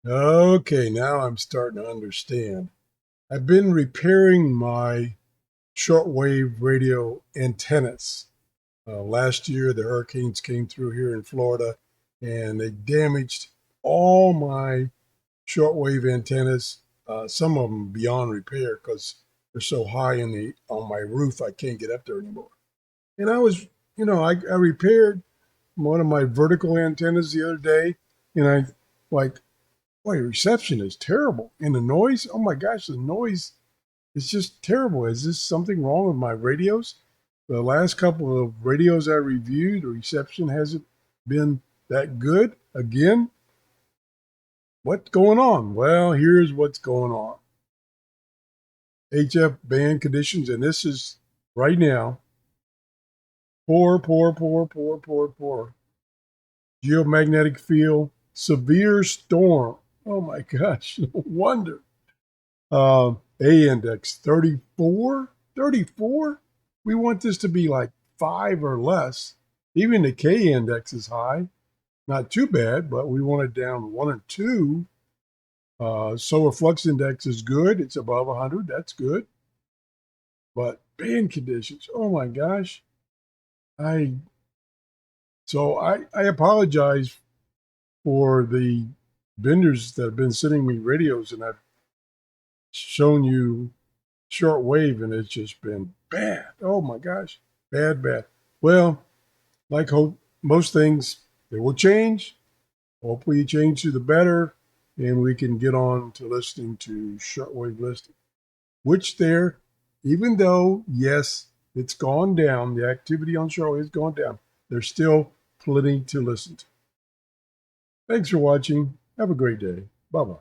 Okay, now I'm starting to understand. I've been repairing my shortwave radio antennas. Last year, the hurricanes came through here in Florida and they damaged all my shortwave antennas. Some of them beyond repair because they're so high in the on my roof I can't get up there anymore. And I repaired one of my vertical antennas the other day, and I like boy, reception is terrible. And the noise, oh my gosh, the noise is just terrible. Is this something wrong with my radios? The last couple of radios I reviewed, the reception hasn't been that good. Again, what's going on? Well, here's what's going on. HF band conditions, and this is right now. Poor. Geomagnetic field, severe storm. Oh my gosh, no wonder. A index 34, 34. We want this to be like 5 or less. Even the K index is high. Not too bad, but we want it down 1 or 2. Solar flux index is good. It's above 100. That's good. But band conditions, oh my gosh. I I apologize for the vendors that have been sending me radios, and I've shown you shortwave, and it's just been bad. Oh my gosh, bad. Well, like most things, they will change. Hopefully, change to the better, and we can get on to listening to shortwave listening. Which there, even though yes, it's gone down, the activity on shortwave has gone down. There's still plenty to listen to. Thanks for watching. Have a great day. Bye bye.